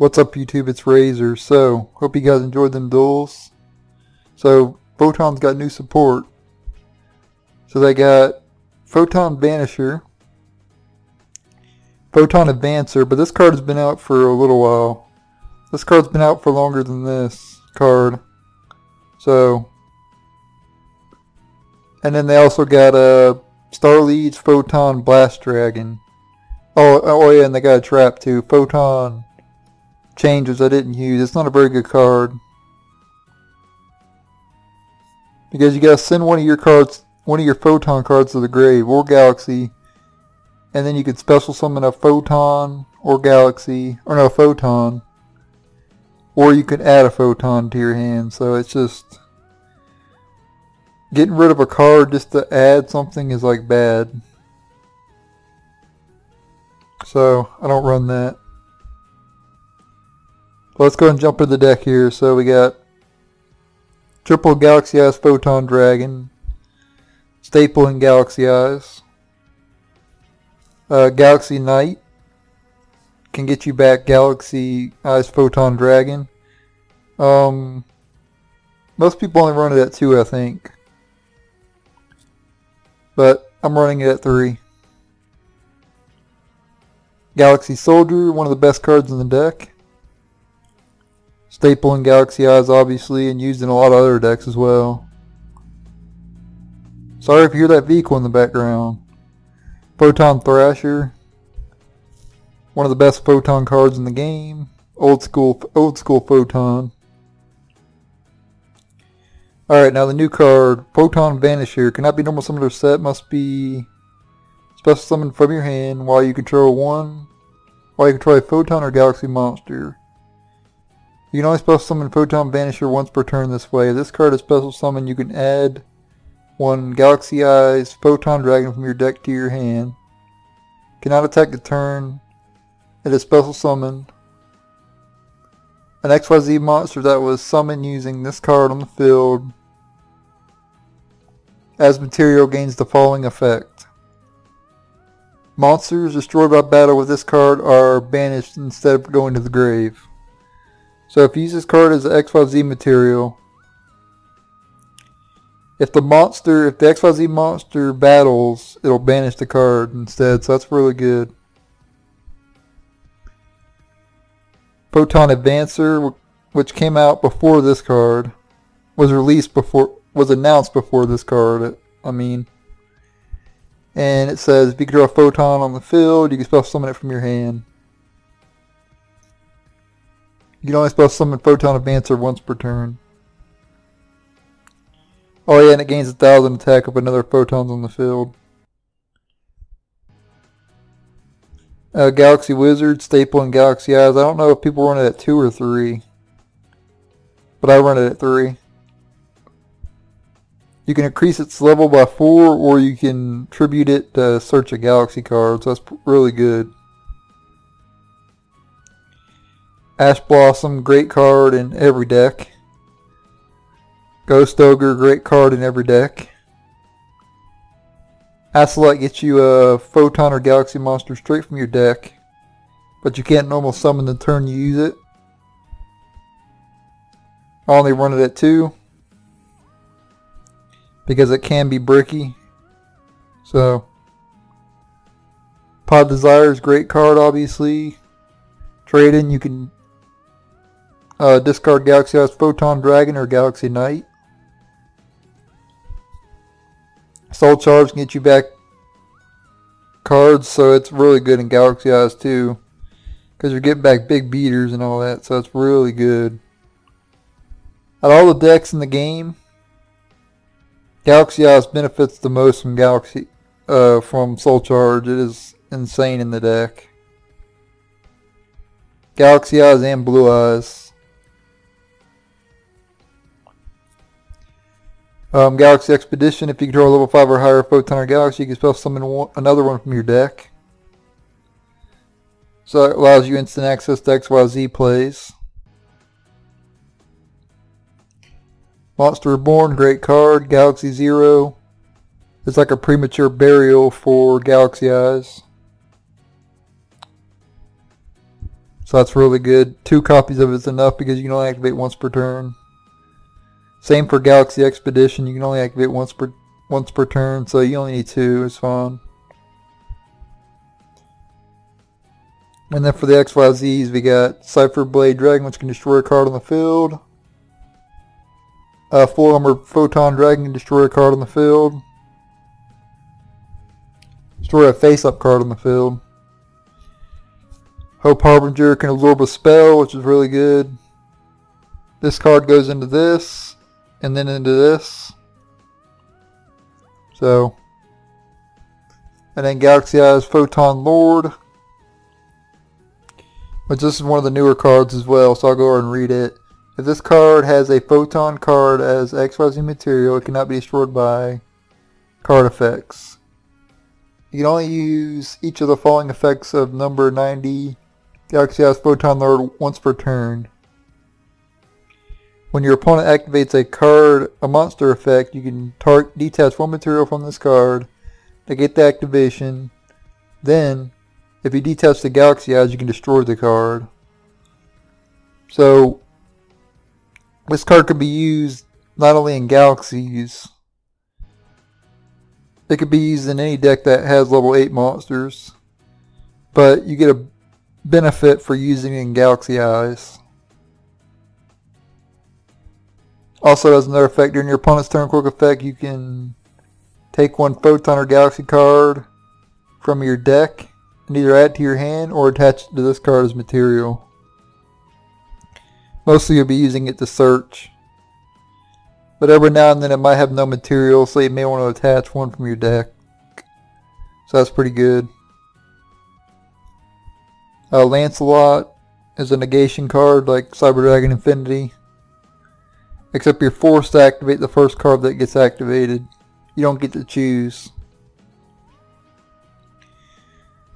What's up YouTube, it's Razer. So, hope you guys enjoyed them duels. So, Photon's got new support. So they got Photon Vanisher, Photon Advancer, but this card has been out for a little while. This card's been out for longer than this card. So, and then they also got Starlead's Photon Blast Dragon. Oh yeah, and they got a trap too. Photon Changes I didn't use. It's not a very good card. Because you gotta send one of your Photon cards to the grave or Galaxy. And then you could special summon a Photon or Galaxy. Or no, Photon. Or you could add a Photon to your hand. So it's just getting rid of a card just to add something is like bad. So I don't run that. Let's go and jump into the deck here. So we got triple Galaxy Eyes Photon Dragon, staple and Galaxy Eyes. Galaxy Knight can get you back Galaxy Eyes Photon Dragon. Most people only run it at 2, I think. But I'm running it at 3. Galaxy Soldier, one of the best cards in the deck. Staple in Galaxy Eyes, obviously, and used in a lot of other decks as well. Sorry if you hear that vehicle in the background. Photon Thrasher, one of the best Photon cards in the game. Old school Photon. Alright, now the new card, Photon Vanisher. Cannot be normal summoned or set. Must be special summoned from your hand while you control a Photon or Galaxy monster. You can only special summon Photon Vanisher once per turn this way. If this card is special summoned, you can add one Galaxy Eyes Photon Dragon from your deck to your hand. Cannot attack the turn. It is special summoned. An XYZ monster that was summoned using this card on the field as material gains the following effect. Monsters destroyed by battle with this card are banished instead of going to the grave. So if you use this card as an XYZ material, if the XYZ monster battles, it'll banish the card instead, so that's really good. Photon Advancer, which came out before this card, was announced before this card, and it says if you can draw a Photon on the field, you can special summon it from your hand. You can only special summon Photon Advancer once per turn. Oh yeah, and it gains 1,000 attack if another Photon's on the field. Galaxy Wizard, staple and Galaxy Eyes. I don't know if people run it at 2 or 3. But I run it at 3. You can increase its level by 4, or you can tribute it to search a Galaxy card. So that's really good. Ash Blossom, great card in every deck. Ghost Ogre, great card in every deck. Acelite gets you a Photon or Galaxy monster straight from your deck, but you can't normal summon the turn you use it. I only run it at 2 because it can be bricky. So, Pod Desire is a great card, obviously. Trade in, you can discard Galaxy Eyes Photon Dragon or Galaxy Knight. Soul Charge can get you back cards, so it's really good in Galaxy Eyes too, because you're getting back big beaters and all that, so it's really good. Out of all the decks in the game, Galaxy Eyes benefits the most from Soul Charge. It is insane in the deck. Galaxy Eyes and Blue Eyes. Galaxy Expedition, if you control a level 5 or higher Photon or Galaxy, you can special summon another one from your deck. So it allows you instant access to XYZ plays. Monster Reborn, great card. Galaxy Zero. It's like a premature burial for Galaxy Eyes. So that's really good. 2 copies of it's enough because you can only activate once per turn. Same for Galaxy Expedition. You can only activate once per turn, so you only need 2. It's fine. And then for the XYZs, we got Cypher Blade Dragon, which can destroy a card on the field. Full Armor Photon Dragon can destroy a card on the field. Destroy a face-up card on the field. Hope Harbinger can absorb a spell, which is really good. This card goes into this, and then into this. So, and then Galaxy Eyes Photon Lord, which this is one of the newer cards as well, so I'll go over and read it. If this card has a Photon card as XYZ material, it cannot be destroyed by card effects. You can only use each of the following effects of number 90 Galaxy Eyes Photon Lord once per turn. When your opponent activates a monster effect, you can detach 1 material from this card to get the activation. Then, if you detach the Galaxy Eyes, you can destroy the card. So, this card can be used not only in Galaxies, it could be used in any deck that has level 8 monsters, but you get a benefit for using it in Galaxy Eyes. Also, as another effect, during your opponent's turn quick effect, you can take 1 Photon or Galaxy card from your deck and either add to your hand or attach it to this card as material. Mostly you'll be using it to search, but every now and then it might have no material, so you may want to attach 1 from your deck. So that's pretty good. Lancelot is a negation card like Cyber Dragon Infinity, except you're forced to activate the first card that gets activated. You don't get to choose.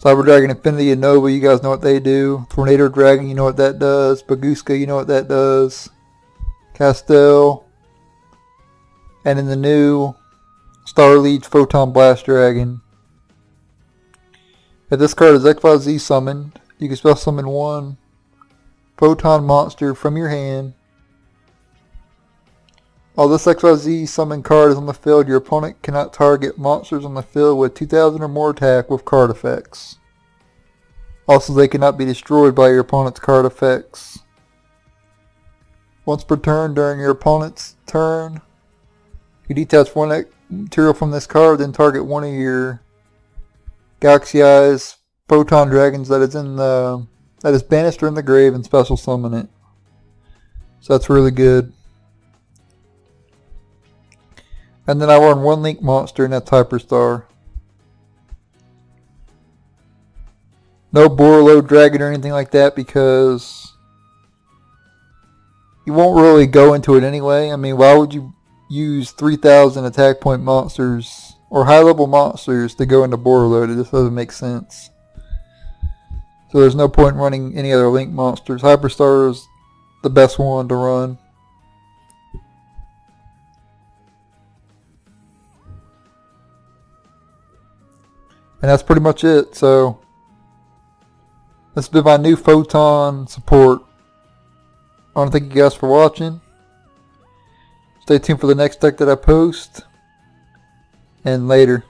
Cyber Dragon Infinity and Nova, you guys know what they do. Tornado Dragon, you know what that does. Baguska, you know what that does. Castel. And in the new Star Leech Photon Blast Dragon. If this card is XYZ summoned, you can special summon 1 Photon monster from your hand. While this XYZ summon card is on the field, your opponent cannot target monsters on the field with 2,000 or more attack with card effects. Also, they cannot be destroyed by your opponent's card effects. Once per turn during your opponent's turn, you detach 1 material from this card, then target 1 of your Galaxy Eyes Photon Dragons that is banished or in the grave and special summon it. So that's really good. And then I run 1 Link monster, and that's Hyperstar. No Borreload Dragon or anything like that because you won't really go into it anyway. I mean, why would you use 3,000 attack point monsters or high level monsters to go into Borreload? It just doesn't make sense. So there's no point in running any other Link monsters. Hyperstar is the best one to run. And that's pretty much it. So this has been my new Photon Support. I want to thank you guys for watching. Stay tuned for the next deck that I post. And later.